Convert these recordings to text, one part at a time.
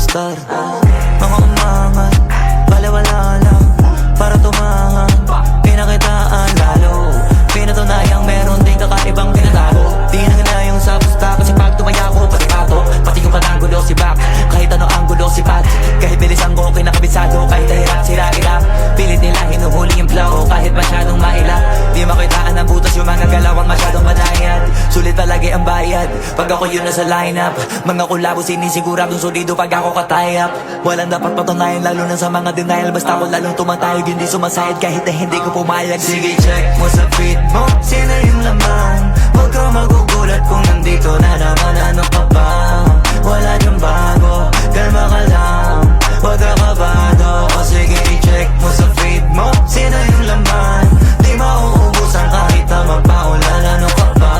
rockstar. Mga umangat, balewala lang para tumahan, pinakitaan lalo. Pinatunayang meron din kakaibang pinatago. Di na yung sa pusta kasi pag tumaya ko pati pato, pati yung pananggulo si back. Kahit ano ang gulo si pat, kahit bilisan ko kinakabisado, kahit hirap sila ilap. Pilit nila hinuhuli yung flow kahit masyadong mailap. Di makitaan ang butas yung mga galawang masyadong banayad. Sulit palagi ang bayad pag ako yun nasa lineup. Mga kulabo sinisiguradong solido pag ako katayap. Walang dapat patunayan lalo na sa mga denial. Basta ako lalong tumatayog hindi sumasayad kahit na hindi ko pumayag. Sige check mo sa feed mo, sino yung laman. Huwag ka magugulat kung nandito na naman. Ano ka ba? Wala dyan bago, kalma ka lang, huwag ka kabado. O sige i-check mo sa feed mo, sino yung laman. Di mauubusan kahit na magpaulan. Ano ka ba?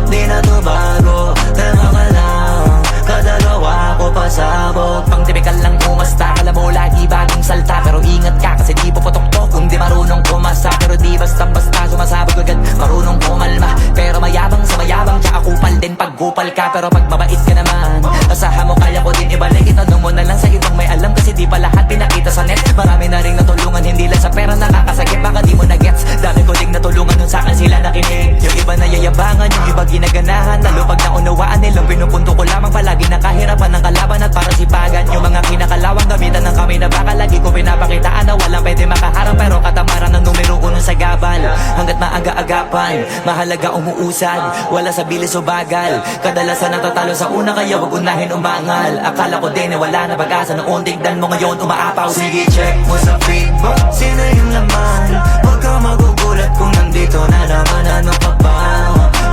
Di na to bago, kalma ka lang, kadalawa ko pasabog. Pang tipikal lang kumasta, kala mo lagi bagong salta. Pero ingat ka kasi di puputok to kung di marunong kumasa. Pero di basta-basta sumasabog agad, marunong kumalma. Pero mayabang sa mayabang, tsaka kupal din pag gupal ka. Pero pag mabait ka naman, asahan mo kaya ko din ibalik. Itanong mo na lang sa ibang may alam kasi di pa lahat pinakita sa net. Marami na rin natulungan, hindi lang sa pera nakakasakit. Baka di mo na gets, dami ko ding natulungan nun sa'kin sila nakinig. Yung iba na yayabangan, yung iba ginaganahan. Lalo pag naunawaan nilang pinupunto ko lamang palagi nakahirapan ng kalaban at para sipagan. Yung mga kinakalawang gamitan ng kamay na baka lagi ko pinapakitaan na walang pwede makaharang. Pero katamaran ng numero uno sa gabal. Hanggat maaga-agapan, mahalaga umuusad, wala sa bilis o bagal. Kadalasan natatalo sa una kaya wag unahin umangal. Akala ko din na wala na pag-asa noon, tignan mo ngayon umaapaw. Sige check mo sa feed mo, sino yung laman. Huwag ka magugulat kung nandito na naman. Ano ka ba?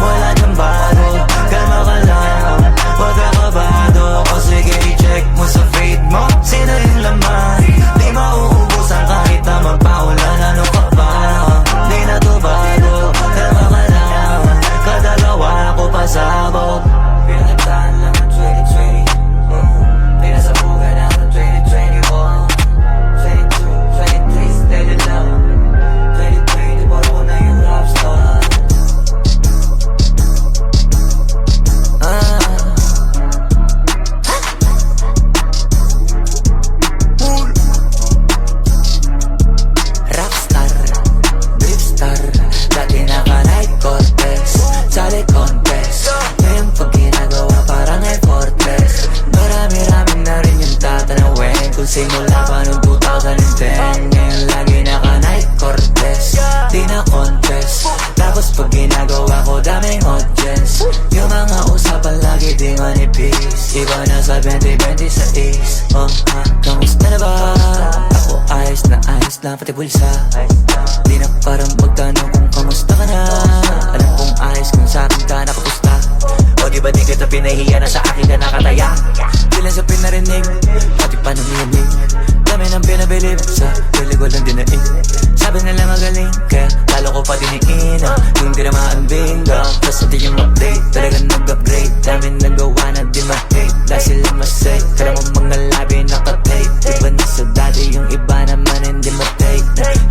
Wala dyan bago, kalma ka lang, huwag ka kabado. O sige i-check mo sa feed mo, sino yung laman. Di mauubusan kahit na magpaulan. Ano ka ba? Di na to bago, kalma ka lang, kadalawa ko pasabog. Pinagtaan lang ang 2020, di na sa buga na ang 2021, 22, 23, steady lang. 2024 ko na yung rockstar. Rockstar, driftstar, dati naka-night Cortez, sali contest. Ngayon pag ginagawa parang ay fortress. Marami-raming na rin yung tatanawin kung simula pa noong 2010. Ngayon lagi naka-night Cortez, di na contest. Tapos pag ginagawa ko daming audience. Yung mga usapan lagi di manipis. Iba na sa 2020 sa is. Kamusta na ba? Ako ayos na pati bulsa. Di na parang magtanong kung kamusta ka na. Alam kong ayos kung sa akin ka nakapusta. O di ba di kita pinahiya na sa akin ka nakataya? Di lang sa pinarinig, pati pa naminig. Dami nang pinabilib, sa pili ko lang dinaig. Sabi nila magaling, kaya lalo ko pa diniin. Yung di naman bingo, tas di yung update. Talagang nag-upgrade, dami nagawa na di ma-hate. Dahil sila masay, kaya mo mga labi nakatape. Iba na sa dati, yung iba naman hindi ma-take.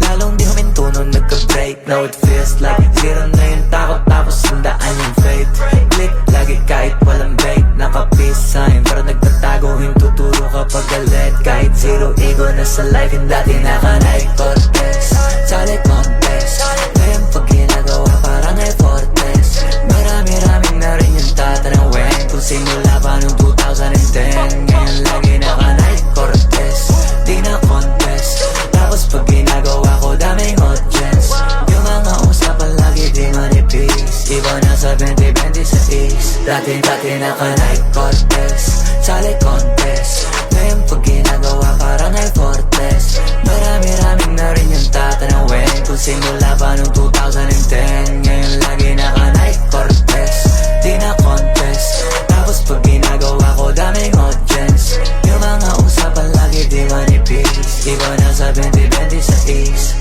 Lalong di huminto nung nagka-break. Now it feels like zero na yung takot, tapos sundaan yung faith. Click lagi kahit walang bait, naka-peace sign. Pero nagtatago, yung tuturo kapag galit. Kahit zero ego na sa life, yung dati naka-night Cortez, sali contest. Ngayon pag ginagawa parang ay fortress. Marami-raming na rin yung tatanawin kung simula pa noong 2010. Ngayon lagi naka-night Cortez, di na contest. Tapos pag ginagawa ko daming audience. Yung mga usapan lagi di manipis. Iba na sa 2020 sa is. Dati naka-night Cortez, sali contest. Ngayon pag ginagawa parang ay fortress. Marami-raming na rin yung tatanawin kung simula pa noong 2010. Ngayon lagi naka-night Cortez, di na contest. Tapos pag ginagawa ko daming audience. Yung mga usapan lagi di manipis. Iba na sa 2020 sa is.